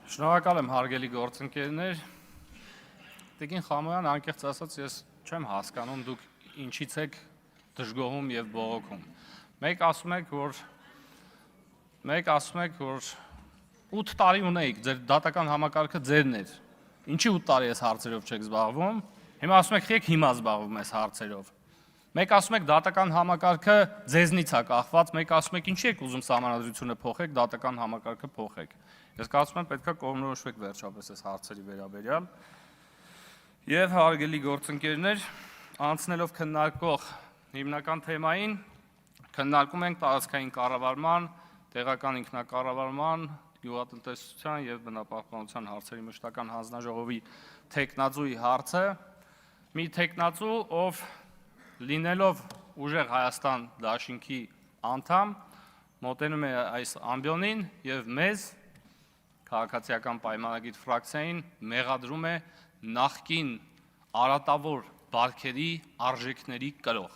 Շնորհակալ եմ հարգելի գործընկերներ։ Տիկին Խամոյան, անկեղծ ասած, ես չեմ հասկանում դուք ինչից եք դժգոհում եւ բողոքում։ Մեկ ասում եք, որ 8 տարի ունեիք, ձեր դատական համակարգը ձերն էր։ Ինչի 8 տարի այս հարցերով չեք զբաղվում։ Հիմա ասում եք, եք հիմա զբաղվում ես հարցերով։ Մեկ ասում եք դատական համակարգը ձեզնից է կախված, մեկ ասում եք ինչի եք ուզում սահմանադրությունը փոխեք, դատական համակարգը փոխեք։ Ես կարծում եմ պետք է կողմնորոշվեք վերջապես այս հարցերի վերաբերյալ։ Եվ հարգելի գործընկերներ, անցնելով քննարկող հիմնական թեմային, քննարկում ենք տարածքային կառավարման, տեղական ինքնակառավարման, գյուղատնտեսության եւ բնապահպանության հարցերի մշտական հանձնաժողովի թեկնածուի հարցը։ Մի թեկնածու, ով լինելով ուժեղ Հայաստան դաշինքի անդամ, մոտենում է այս ամբիոնին եւ մեզ քաղաքացիական պայմանագիր ֆրակցիային մեղադրում է նախկին արատավոր բարքերի արժեքների կրող։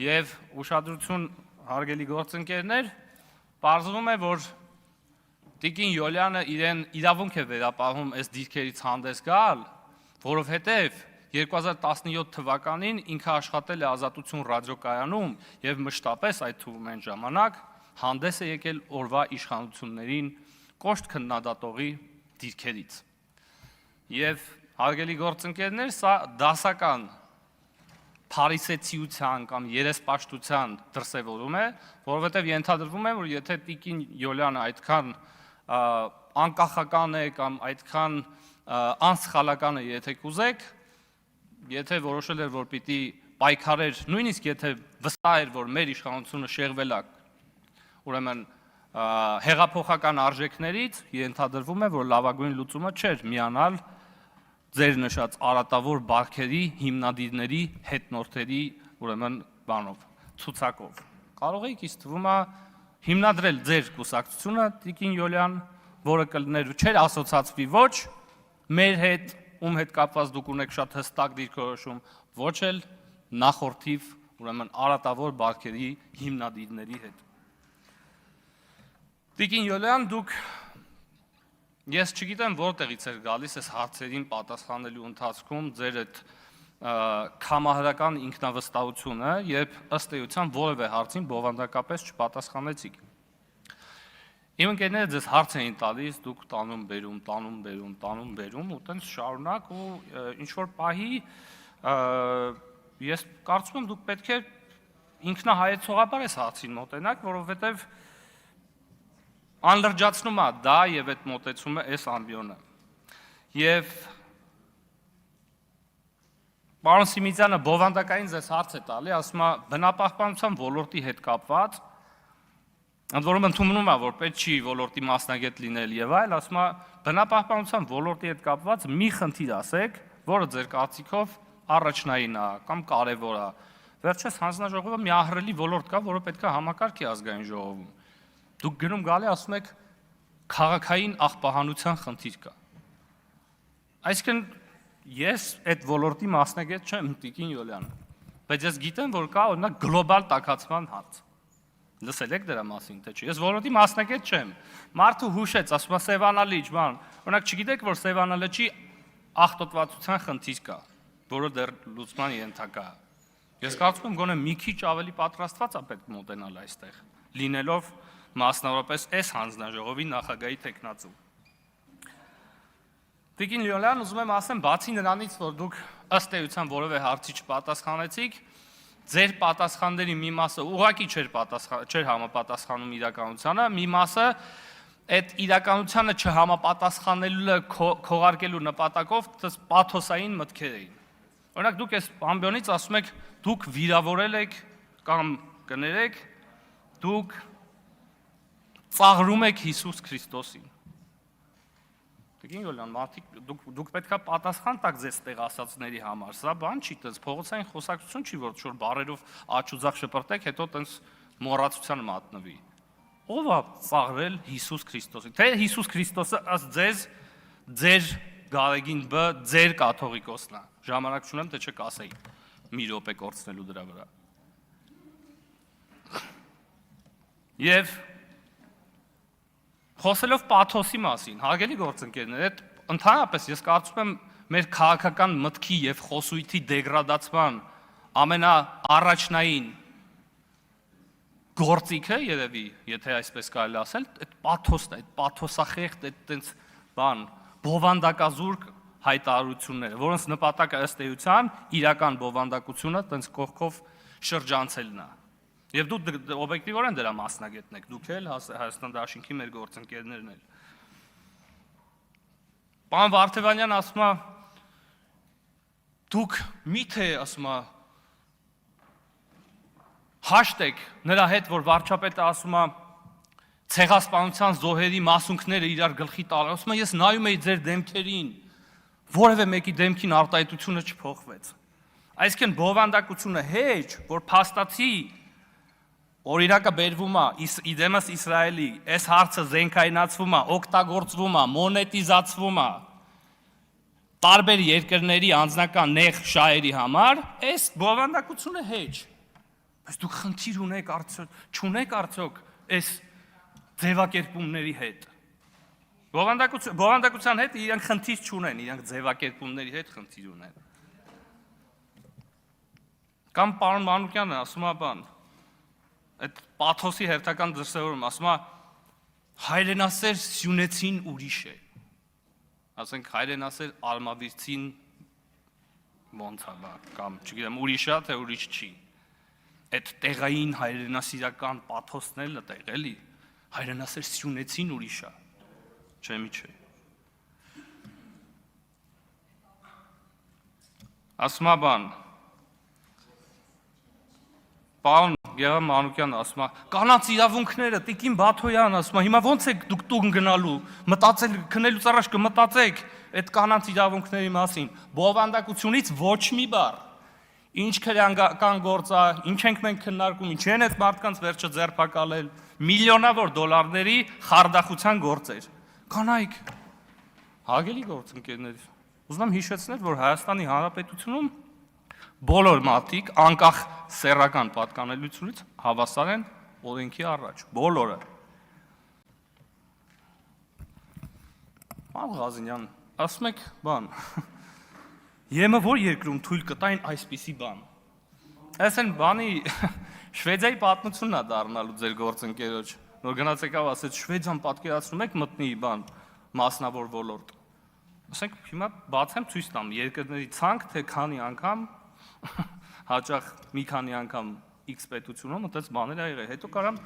Եվ ուշադրություն հարգելի գործընկերներ, պարզվում է, որ Տիկին Յոլյանը իրեն իրավունք է վերապահում այս դիրքերից հանդես գալ, որովհետև 2017 թվականին ինքը աշխատել է Ազատություն ռադիոկայանում եւ մշտապես այդ թվում այն ժամանակ հանդես է եկել օրվա իշխանություններին կոշտ քննադատողի դիրքերից։ Եվ հարգելի գործընկերներ, սա դասական փարիսեցիության կամ երեսպաշտության դրսևորում է, որովհետև ենթադրվում է, որ եթե Տիկին Յոլյանը այդքան անկախական է կամ այդքան անսխալական է, եթե կուզեք, եթե որոշել էր, որ պիտի պայքարեր, նույնիսկ եթե վստահ էր, որ մեր իշխանությունը շեղվել է, ուրեմն հեղափոխական արժեքներից, ենթադրվում է, որ լավագույն լուծումը չէր միանալ ձեր նշած արատավոր բարքերի հիմնադիրների հետնորդերի, ուրեմն բանով, ցուցակով։ Կարող եք ինձ թվում է հիմնադրել ձեր կուսակցությունը, Տիկին Յոլյան, որը կլներ չէր ասոցացվի ոչ մեր հետ, ում հետ կապված դուք ունեք շատ հստակ դիրքորոշում, ոչ էլ նախորդիվ, ուրեմն արատավոր բարքերի հիմնադիրների հետ։ Տիկին Յոլյան, դուք ես չգիտեմ որտեղից էր գալիս այս հարցերին պատասխանելու ընթացքում ձեր այդ քամահարական ինքնավստահությունը, երբ ըստ էության որևէ հարցին բովանդակապես չպատասխանեցիք։ Իմ ընկերները ձեզ հարց էին տալիս, դուք տանում բերում, ու տենց շարունակ ու ինչ-որ պահի ես կարծում եմ դուք պետք է ինքնահայեցողաբար այս հարցին մոտենաք, որովհետև անլրջացնում է դա եւ այդ մոտեցումը այս ամբիոնը։ Եվ պարոն Սիմիզյանը բովանդակային ձեզ հարց է տալի, ասում է բնապահպանության ոլորտի հետ կապված, ընդ որում ընդունում է, որ պետք չի ոլորտի մասնագետ լինել եւ այլ, ասում է բնապահպանության ոլորտի հետ կապված մի խնդիր ասեք, որը ձեր կարծիքով առաջնային է կամ կարևոր է։ Վերջերս հանձնաժողովը մի ահռելի ոլորտ կա, որը պետք է համակարգի ազգային ժողովում։ Դուք գնում գալի ասում եք քաղաքային աղբահանության խնդիր կա։ Այսինքն ես այդ ոլորտի մասնագետ չեմ, Տիկին Յոլյանը, բայց ես գիտեմ, որ կա օրինակ գլոբալ տաքացման հարց։ Լսել եք դրա մասին, թե չէ։ Ես ոլորտի մասնագետ չեմ։ Մարդը հուշեց, ասում է Սևանա լիճ, բան։ Օրինակ չգիտեք, որ Սևանա լճի աղտոտվածության խնդիր կա, որը դեռ լուծման ենթակա է։ Ես կարծում եմ գոնե մի քիչ ավելի պատրաստված է պետք մոտենալ այստեղ, լինելով մասնավորապես այս հանձնաժողովի նախագահի թեկնածու։ Տիկին Յոլյան, ուզում եմ ասեմ, բացի նրանից, որ դուք ըստ էության որևէ հարցի չպատասխանեցիք, ձեր պատասխանների մի մասը ուղղակի չէր համապատասխանում իրականությանը, մի մասը այդ իրականությանը չհամապատասխանելը քողարկելու նպատակով պաթոսային մտքեր էին։ Օրինակ դուք այս ամբիոնից ասում եք, դուք վիրավորել եք կամ կներեք, դուք ծաղրում եք Հիսուս Քրիստոսին։ Տիկին Յոլյան, դուք պետք է պատասխան տաք ձեզ տեղ ասածների համար, սա բան չի, տենց փողոցային խոսակցություն չի, որ շուտ բարերով աչուձախ շպրտեք, հետո տենց մոռացության մատնվի։ Ո՞վ է ծաղրել Հիսուս Քրիստոսին։ Թե Հիսուս Քրիստոսը ըստ ձեզ ձեր Գարեգին B ձեր կաթողիկոսն է։ Ժամանակ չունեմ, թե չեք ասեի մի րոպե կորցնելու դրա վրա։ Եվ Խոսելով պաթոսի մասին, հարգելի գործընկերներ, այդ ընդհանրապես ես կարծում եմ մեր քաղաքական մտքի եւ խոսույթի դեգրադացման ամենաառաջնային գործիքը երևի, եթե այսպես կարելի ասել, այդ պաթոսն է, այդ պաթոսախեղդ, այդ տենց բան, բովանդակազուրկ հայտարարությունները, որոնց նպատակը ըստ էության իրական բովանդակությունը տենց կողքով շրջանցելն է։ Եվ դուք օբյեկտիվորեն դրա մասնագետն եք, դուք էլ Հայաստան Դաշինքի մեր գործընկերներն էլ։ Պարոն Վարդևանյան ասում է, դուք միթե ասում է հաշտեք նրա հետ, որ վարչապետը ասում է ցեղասպանության զոհերի մասունքները իրար գլխի տալ, ասում է ես նայում էի ձեր դեմքերին, որևէ մեկի դեմքին արտահայտությունը չփոխվեց։ Այսինքն բովանդակությունը հեչ, որ փաստացի օրինակը բերվում է իդեմս Իսրայելի, այս հարցը զենքայնացվում է, օգտագործվում է, մոնետիզացվում է տարբեր երկրների անձնական նեղ շահերի համար, այս բովանդակությունը հեչ։ Բայց դուք խնդիր չունեք արդյոք այս ձևակերպումների հետ։ Բովանդակության հետ իրանք խնդիր չունեն, իրանք ձևակերպումների հետ խնդիր ունեն։ Կամ պարոն Մանուկյանը ասում է բան, այդ պաթոսի հերթական դրսևորում, ասում է հայրենասեր սյունեցին ուրիշ է, ասենք հայրենասեր արմավիրցին ոնց է, կամ չգիտեմ ուրիշ է, թե ուրիշ չի, այդ տեղային հայրենասիրական պաթոսն էլ տեղ էլի, հայրենասեր սյունեցին ուրիշ է, չէ մի չէ։ Ասում է բան, պարոն Գեղամ Մանուկյանը ասում է, կանանց իրավունքները, Տիկին Բաթոյան ասում է, հիմա ոնց եք դուք տուն գնալու, մտածել, քնելուց առաջ կմտածեք այդ կանանց իրավունքների մասին, բովանդակությունից ոչ մի բառ, ինչ քրեական գործ է, ինչ ենք մենք քննարկում, ինչ են այդ մարդկանց վերջը ձերբակալել, միլիոնավոր դոլարների խարդախության գործեր, կանայք, հարգելի գործընկերներ, ուզում եմ հիշեցնել, որ Հայաստանի Հանրապետությունում բոլոր մարդիկ, անկախ սեռական պատկանելությունից հավասար են օրենքի առաջ, բոլորը։ Պարոն Ղազինյան, ասում եք բան, ԵՄ որ երկրում թույլ կտային այսպիսի բան։ Այս են բանի Շվեդիայի պատմությունն է դառնալու ձեր գործընկերոջ, որ գնացեք ասեց Շվեդիան պատկերացնում եք մտնի բան մասնավոր ոլորտ։ Ասենք հիմա բացեմ ցույց տամ երկրների ցանկ, թե քանի անգամ հաճախ մի քանի անգամ X պետությունում այդպես բաներ ա եղել, հետո կարամ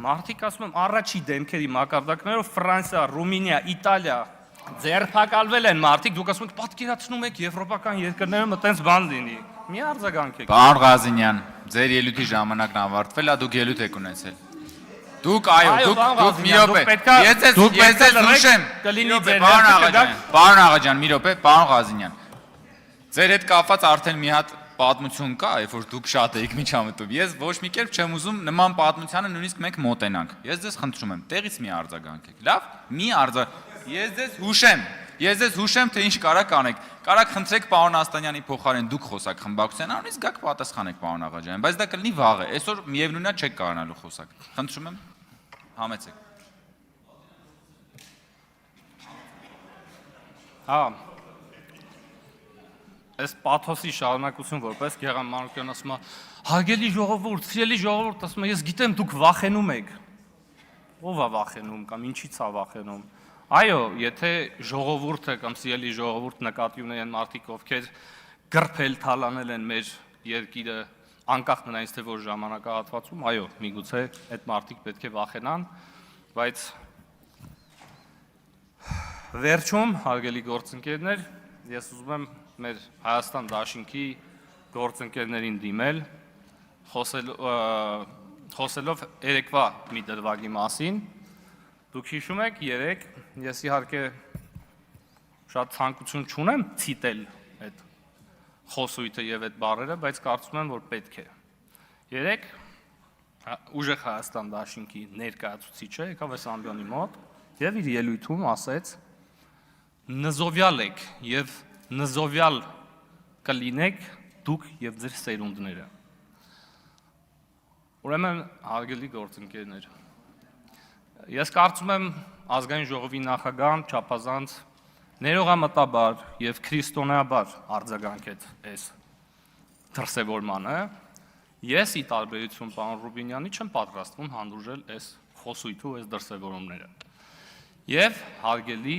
մարդիկ ասում եմ առաջի դեմքերի մակարդակներով Ֆրանսիա, Ռումինիա, Իտալիա ձերբակալվել են մարդիկ, դուք ասում եք պատկերացնում եք եվրոպական երկրներում այդպես բան լինի։ Մի արձագանքեք։ Պարոն Ղազինյան, ձեր ելույթի ժամանակն ավարտվել է, դուք ելույթ եք ունեցել։ Դուք այո, դուք մի րոպե։ Ես ձեզ հուշեմ։ Պարոն Աղաջյան, մի րոպե, պարոն Ղազինյան։ Ձեր հետ կապված արդեն մի հատ պատմություն կա, երբ որ դուք շատ եք միջամտում։ Ես ոչ մի կերպ չեմ ուզում նման պատմությանը նույնիսկ մենք մոտենանք։ Ես ձեզ խնդրում եմ, տեղից մի արձագանքեք։ Լավ, մի Ես ձեզ հուշեմ, թե ինչ կարա կանեք։ Կարաք խնդրեք պարոն Աստանյանի փոխարեն դուք խոսակ խմբակցության անունից, գաք պատասխանեք պարոն Աղաջյան, բայց դա կլինի վաղը։ Այսօր միևնույնն է չեք կարողանալու խոսակ։ Խնդրում եմ, համեցեք։ Հա։ Այս պաթոսի շարունակություն որպես Գեղամ Մանուկյան ասում է, հարգելի ժողովուրդ, սիրելի ժողովուրդ, ասում է, ես գիտեմ դուք վախենում եք։ Ո՞վ է վախենում կամ ինչի՞ց է վախենում։ Այո, եթե ժողովուրդը կամ սիրելի ժողովուրդ նկատի ունեն մարդիկ, ովքեր գրփել թալանել են մեր երկիրը, անկախ նրանից թե որ ժամանակահատվածում, այո, միգուցե այդ մարդիկ պետք է վախենան, բայց վերջում, հարգելի գործընկերներ, ես ուզում եմ մեր Հայաստան Դաշինքի գործընկերներին դիմել, խոսելով երեկվա մի դրվագի մասին, դուք հիշում եք երեկ, ես իհարկե շատ ցանկություն չունեմ ցիտել այդ խոսույթը եւ այդ բառերը, բայց կարծում եմ, որ պետք է։ Երեկ ուժեղ Հայաստան Դաշինքի ներկայացուցիչը եկավ այս ամբիոնի մոտ եւ իր ելույթում ասեց. նզովյալ եք եւ նզովյալ կլինեք դուք եւ ձեր սերունդները։ Ուրեմն հարգելի գործընկերներ, Ես կարծում եմ ազգային ժողովի նախագահան չափազանց ներողամտաբար եւ քրիստոնեաբար արձագանքեց այս դրսևորմանը։ Ես ի տարբերություն պարոն Ռուբինյանի չեմ պատրաստվում հանդուրժել այս խոսույթը ու այս դրսևորումները։ Եվ հարգելի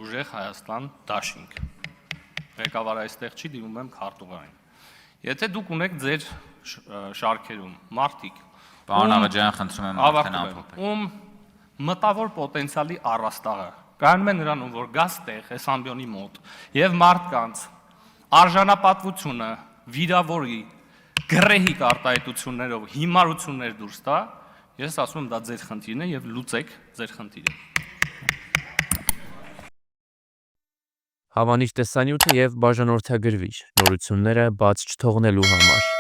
ուժեղ Հայաստան դաշինք։ Ղեկավարը այստեղ չի, դիմում եմ քարտուղարին։ Եթե դուք ունեք ձեր շարքերում մարդիկ, Պարոն Աղաջյան, խնդրում եմ արդեն ամփոփել։ Ում մտավոր պոտենցիալի առաստաղը կայանում է նրանում, որ գաս տեղ այս ամբիոնի մոտ եւ մարդկանց արժանապատվությունը վիրավորի գրեհիկ արտահայտություններով հիմարություններ դուրս տա, ես ասում եմ դա ձեր խնդիրն է եւ լուծեք ձեր խնդիրը։ Հավանիր տեսանյութը եւ բաժանորդագրվիր նորությունները բաց չթողնելու համար։